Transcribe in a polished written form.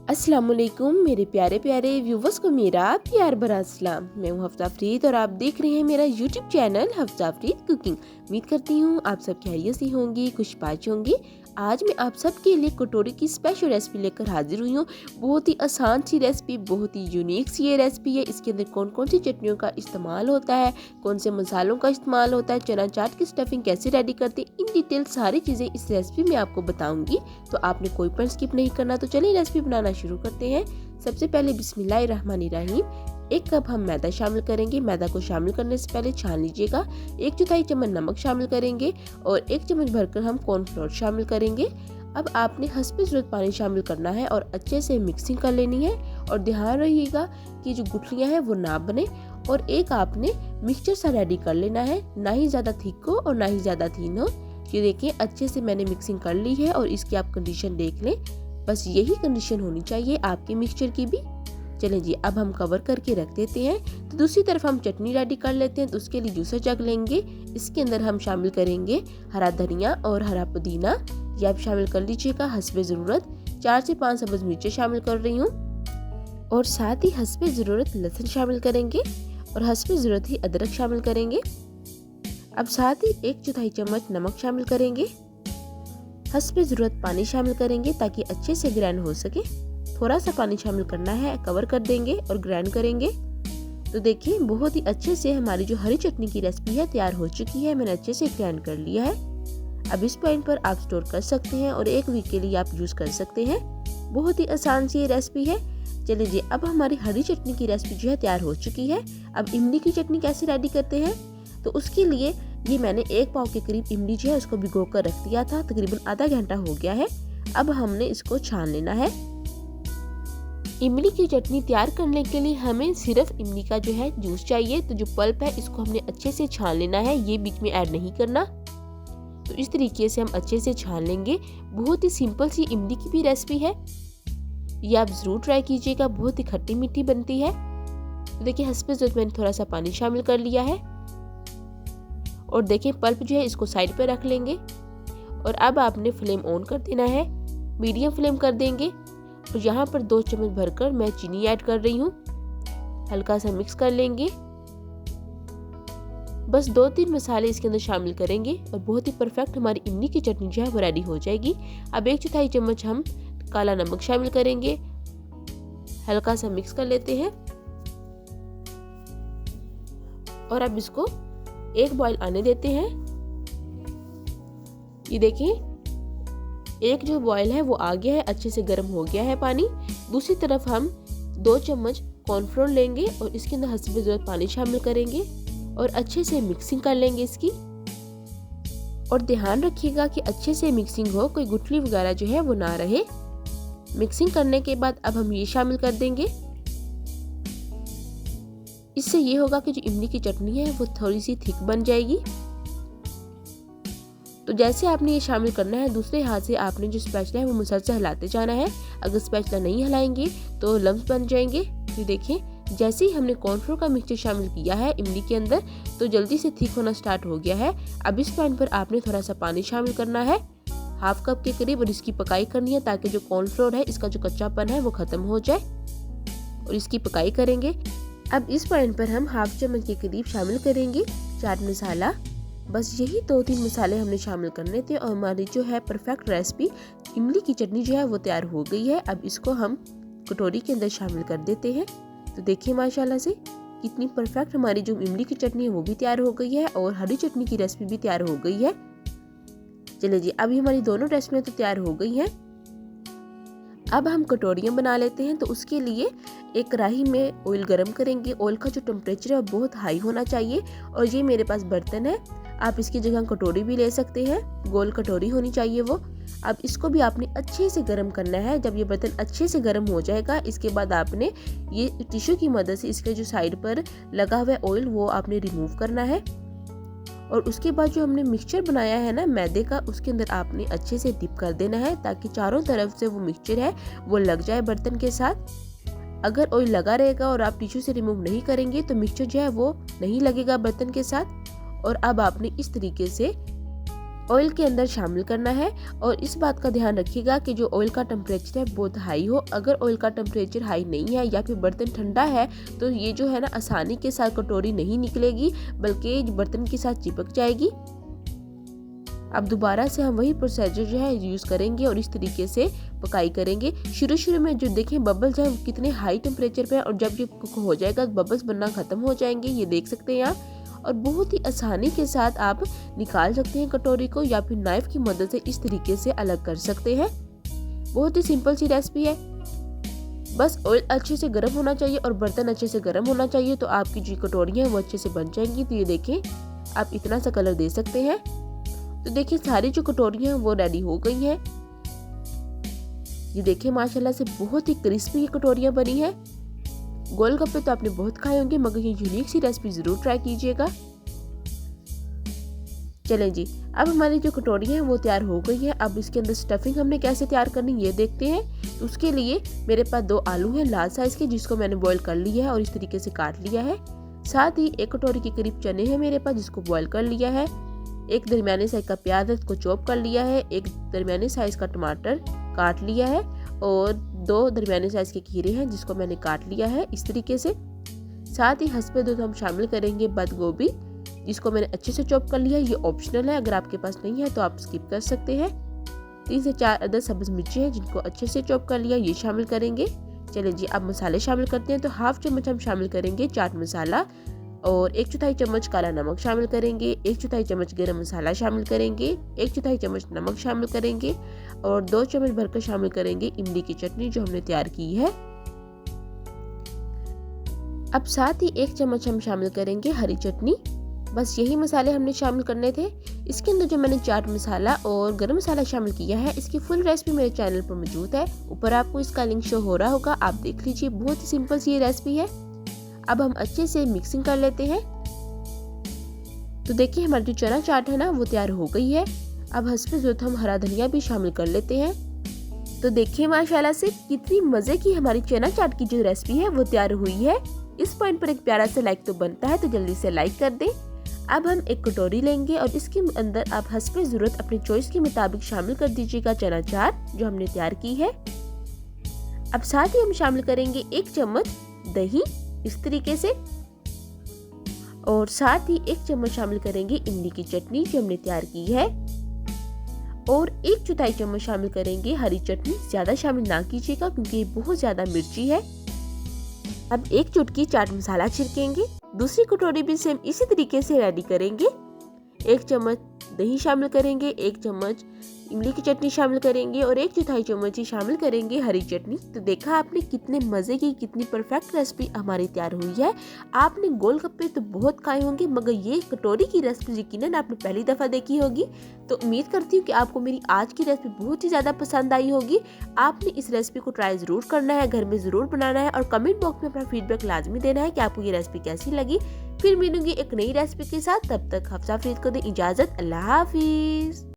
अस्सलाम वालेकुम मेरे प्यारे प्यारे व्यूवर्स को मेरा प्यार भरा सलाम। मैं हूँ हफ्ता फरीद और आप देख रहे हैं मेरा यूट्यूब चैनल हफ्ता फरीद कुकिंग। उम्मीद करती हूँ आप सब खैरियत से होंगी, खुशपाच होंगी। आज मैं आप सबके लिए कटोरी की स्पेशल रेसिपी लेकर हाजिर हुई हूँ। बहुत ही आसान सी रेसिपी, बहुत ही यूनिक सी ये रेसिपी है। इसके अंदर कौन कौन सी चटनियों का इस्तेमाल होता है, कौन से मसालों का इस्तेमाल होता है, चना चाट की स्टफिंग कैसे रेडी करते हैं, इन डिटेल सारी चीज़ें इस रेसिपी में आपको बताऊंगी। तो आपने कोई पण स्किप नहीं करना। तो चलिए रेसिपी बनाना शुरू करते हैं। सबसे पहले बिस्मिल्लाहिर्रहमानिर्रहीम, 1 कप हम मैदा शामिल करेंगे। मैदा को शामिल करने से पहले छान लीजिएगा। 1/4 चम्मच नमक शामिल करेंगे और 1 चम्मच भरकर हम कॉर्नफ्लोर शामिल करेंगे। अब आपने हस्बे ज़रूरत पानी शामिल करना है और अच्छे से मिक्सिंग कर लेनी है। और ध्यान रखिएगा कि जो गुठलियाँ हैं वो ना बने। और एक आपने मिक्सचर सा रेडी कर लेना है, ना ही ज़्यादा थिक हो और ना ही ज़्यादा थीन हो। ये देखिए अच्छे से मैंने मिक्सिंग कर ली है और इसकी आप कंडीशन देख लें। बस यही कंडीशन होनी चाहिए आपके मिक्सचर की भी। चलें जी, अब हम कवर करके रख देते हैं। तो दूसरी तरफ हम चटनी रेडी कर लेते हैं। तो उसके लिए जूसर जग लेंगे। इसके अंदर हम शामिल करेंगे हरा धनिया और हरा पुदीना। ये आप शामिल कर लीजिएगा हस्बे ज़रूरत। 4 से 5 सब्ज़ मिर्चें शामिल कर रही हूँ और साथ ही हस्बे ज़रूरत लहसुन शामिल करेंगे और हस्बे ज़रूरत ही अदरक शामिल करेंगे। अब साथ ही 1/4 चम्मच नमक शामिल करेंगे। हस्बे ज़रूरत पानी शामिल करेंगे ताकि अच्छे से ग्राइंड हो सके। थोड़ा सा पानी शामिल करना है, कवर कर देंगे और ग्राइंड करेंगे। तो देखिए बहुत ही अच्छे से हमारी जो हरी चटनी की रेसिपी है तैयार हो चुकी है। मैंने अच्छे से ग्राइंड कर लिया है। अब इस पॉइंट पर आप स्टोर कर सकते हैं और 1 वीक के लिए आप यूज़ कर सकते हैं। बहुत ही आसान सी ये रेसिपी है। चलिए जी, अब हमारी हरी चटनी की रेसिपी जो है तैयार हो चुकी है। अब इमली की चटनी कैसे रेडी करते हैं, तो उसके लिए ये मैंने 1 पाव के करीब इमली जो है उसको भिगो कर रख दिया था। तकरीबन आधा घंटा हो गया है। अब हमने इसको छान लेना है। इमली की चटनी तैयार करने के लिए हमें सिर्फ इमली का जो है जूस चाहिए। तो जो पल्प है इसको हमने अच्छे से छान लेना है, ये बीच में ऐड नहीं करना। तो इस तरीके से हम अच्छे से छान लेंगे। बहुत ही सिंपल सी इमली की भी रेसिपी है, ये आप ज़रूर ट्राई कीजिएगा। बहुत ही खट्टी मीठी बनती है। तो देखिए हस्बे ज़रूरत मैंने थोड़ा सा पानी शामिल कर लिया है और देखिए पल्प जो है इसको साइड पे रख लेंगे। और अब आपने फ्लेम ऑन कर देना है, मीडियम फ्लेम कर देंगे। और यहाँ पर 2 चम्मच भरकर मैं चीनी ऐड कर रही हूँ। हल्का सा मिक्स कर लेंगे। बस 2-3 मसाले इसके अंदर शामिल करेंगे और बहुत ही परफेक्ट हमारी इमली की चटनी जो है वो रेडी हो जाएगी। अब 1/4 चम्मच हम काला नमक शामिल करेंगे। हल्का सा मिक्स कर लेते हैं और अब इसको 1 बॉईल आने देते हैं। ये देखिए एक जो बॉईल है वो आ गया है, अच्छे से गर्म हो गया है पानी। दूसरी तरफ हम 2 चम्मच कॉर्नफ्लोर लेंगे और इसके अंदर हस्बे ज़रूरत पानी शामिल करेंगे और अच्छे से मिक्सिंग कर लेंगे इसकी। और ध्यान रखिएगा कि अच्छे से मिक्सिंग हो, कोई गुठली वगैरह जो है वो ना रहे। मिक्सिंग करने के बाद अब हम ये शामिल कर देंगे। इससे ये होगा कि जो इमली की चटनी है वो थोड़ी सी थिक बन जाएगी। तो जैसे आपने ये शामिल करना है, दूसरे हाथ से आपने जो स्पैचुला है वो मुसलसल हिलाते जाना है। अगर स्पैचुला नहीं हिलाएंगे तो लम्स बन जाएंगे। तो देखिए जैसे ही हमने कॉर्नफ्लोर का मिक्सचर शामिल किया है इमली के अंदर, तो जल्दी से थिक होना स्टार्ट हो गया है। अब इस पॉइंट पर आपने थोड़ा सा पानी शामिल करना है, 1/2 कप के करीब, और इसकी पकाई करनी है ताकि जो कॉर्नफ्लोर है इसका जो कच्चापन है वो खत्म हो जाए। और इसकी पकाई करेंगे। अब इस पॉइंट पर हम 1/2 चम्मच के करीब शामिल करेंगे चाट मसाला। बस यही 2-3 मसाले हमने शामिल करने थे और हमारी जो है परफेक्ट रेसिपी इमली की चटनी जो है वो तैयार हो गई है। अब इसको हम कटोरी के अंदर शामिल कर देते हैं। तो देखिए माशाल्लाह से कितनी परफेक्ट हमारी जो इमली की चटनी है वो भी तैयार हो गई है और हरी चटनी की रेसिपी भी तैयार हो गई है। चलिए जी, अभी हमारी दोनों रेसिपियाँ तो तैयार हो गई हैं। अब हम कटोरियाँ बना लेते हैं। तो उसके लिए एक कढ़ाई में ऑयल गरम करेंगे। ऑयल का जो टेम्परेचर है वो बहुत हाई होना चाहिए। और ये मेरे पास बर्तन है, आप इसकी जगह कटोरी भी ले सकते हैं, गोल कटोरी होनी चाहिए वो। अब इसको भी आपने अच्छे से गर्म करना है। जब ये बर्तन अच्छे से गर्म हो जाएगा, इसके बाद आपने ये टिश्यू की मदद से इसके जो साइड पर लगा हुआ है ऑयल वो आपने रिमूव करना है। और उसके बाद जो हमने मिक्सचर बनाया है ना मैदे का, उसके अंदर आपने अच्छे से डिप कर देना है ताकि चारों तरफ से वो मिक्सचर है वो लग जाए बर्तन के साथ। अगर ऑयल लगा रहेगा और आप टिश्यू से रिमूव नहीं करेंगे तो मिक्सचर जो है वो नहीं लगेगा बर्तन के साथ। और अब आपने इस तरीके से ऑयल के अंदर शामिल करना है। और इस बात का ध्यान रखिएगा कि जो ऑयल का टेम्परेचर है बहुत हाई हो। अगर ऑयल का टेम्परेचर हाई नहीं है या फिर बर्तन ठंडा है तो ये जो है ना आसानी के साथ कटोरी नहीं निकलेगी, बल्कि बर्तन के साथ चिपक जाएगी। अब दोबारा से हम वही प्रोसीजर जो है यूज़ करेंगे और इस तरीके से पकाई करेंगे। शुरू में जो देखें बबल्स हैं कितने हाई टेम्परेचर पे, और जब ये कुक हो जाएगा बबल्स बनना ख़त्म हो जाएंगे, ये देख सकते हैं आप। और बहुत ही आसानी के साथ आप निकाल सकते हैं कटोरी को, या फिर नाइफ की मदद से इस तरीके से अलग कर सकते हैं। बहुत ही सिंपल सी रेसिपी है। बस ऑयल अच्छे से गर्म होना चाहिए और बर्तन अच्छे से गर्म होना चाहिए, तो आपकी जो कटोरियाँ हैं वो अच्छे से बन जाएंगी। तो ये देखें आप इतना सा कलर दे सकते हैं। तो देखिए सारी जो कटोरियाँ हैं वो रेडी हो गई हैं। ये देखिए माशाल्लाह से बहुत ही क्रिस्पी ये कटोरियाँ बनी हैं। गोलगप्पे तो आपने बहुत खाए होंगे, मगर ये यूनिक सी रेसिपी ज़रूर ट्राई कीजिएगा। चलें जी, अब हमारी जो कटोरियाँ हैं वो तैयार हो गई हैं। अब इसके अंदर स्टफिंग हमने कैसे तैयार करनी ये देखते हैं। तो उसके लिए मेरे पास 2 आलू हैं लाल साइज़ के, जिसको मैंने बॉईल कर लिया है और इस तरीके से काट लिया है। साथ ही 1 कटोरी के करीब चने हैं मेरे पास, जिसको बॉईल कर लिया है। 1 दरमियाने साइज का प्याज है, इसको चॉप कर लिया है। 1 दरमियाने साइज का टमाटर काट लिया है और 2 दरमियाने साइज के खीरे हैं, जिसको मैंने काट लिया है इस तरीके से। साथ ही हस्बे दूध हम शामिल करेंगे बंद गोभी, जिसको मैंने अच्छे से चॉप कर लिया है। ये ऑप्शनल है, अगर आपके पास नहीं है तो आप स्किप कर सकते हैं। 3 से 4 अदद सब्ज मिर्ची हैं, जिनको अच्छे से चॉप कर लिया, ये शामिल करेंगे। चलिए जी, अब मसाले शामिल करते हैं। तो हाफ चम्मच हम शामिल करेंगे चाट मसाला और 1/4 चम्मच काला नमक शामिल करेंगे। 1/4 चम्मच गरम मसाला शामिल करेंगे। 1/4 चम्मच नमक शामिल करेंगे और 2 चम्मच भरकर शामिल करेंगे इमली की चटनी जो हमने तैयार की है। अब साथ ही 1 चम्मच हम शामिल करेंगे हरी चटनी। बस यही मसाले हमने शामिल करने थे। इसके अंदर जो मैंने चाट मसाला और गरम मसाला शामिल किया है, इसकी फुल रेसिपी मेरे चैनल पर मौजूद है। ऊपर आपको इसका लिंक शो हो रहा होगा, आप देख लीजिए। बहुत ही सिंपल सी ये रेसिपी है। अब हम अच्छे से मिक्सिंग कर लेते हैं। तो देखिए हमारी जो चना चाट है ना वो तैयार हो गई है। अब हस्बे ज़रूरत हम हरा धनिया भी शामिल कर लेते हैं। तो देखिए माशाल्लाह से कितनी मज़े की हमारी चना चाट की जो रेसिपी है वो तैयार हुई है। इस पॉइंट पर एक प्यारा सा लाइक तो बनता है, तो जल्दी से लाइक कर दें। अब हम एक कटोरी लेंगे और इसके अंदर आप हस्बे ज़रूरत अपनी चॉइस के मुताबिक शामिल कर दीजिएगा चना चाट जो हमने तैयार की है। अब साथ ही हम शामिल करेंगे 1 चम्मच दही इस तरीके से, और साथ ही 1 चम्मच शामिल करेंगे इमली की चटनी जो हमने तैयार की है, और 1/4 चम्मच शामिल करेंगे हरी चटनी। ज्यादा शामिल ना कीजिएगा क्योंकि ये बहुत ज्यादा मिर्ची है। अब 1 चुटकी चाट मसाला छिड़केंगे। दूसरी कटोरी भी सेम इसी तरीके से रेडी करेंगे। 1 चम्मच दही शामिल करेंगे, 1 चम्मच इमली की चटनी शामिल करेंगे और 1/4 चम्मच ही शामिल करेंगे हरी चटनी। तो देखा आपने कितने मज़े की, कितनी परफेक्ट रेसिपी हमारी तैयार हुई है। आपने गोलगप्पे तो बहुत खाए होंगे, मगर ये कटोरी की रेसिपी यकीनन आपने पहली दफ़ा देखी होगी। तो उम्मीद करती हूँ कि आपको मेरी आज की रेसिपी बहुत ही ज़्यादा पसंद आई होगी। आपने इस रेसिपी को ट्राई ज़रूर करना है, घर में ज़रूर बनाना है और कमेंट बॉक्स में अपना फीडबैक लाजमी देना है कि आपको ये रेसिपी कैसी लगी। फिर मिलूंगी एक नई रेसिपी के साथ, तब तक हफ्सा फरीद को दें इजाज़त। अल्लाह हाफिज़।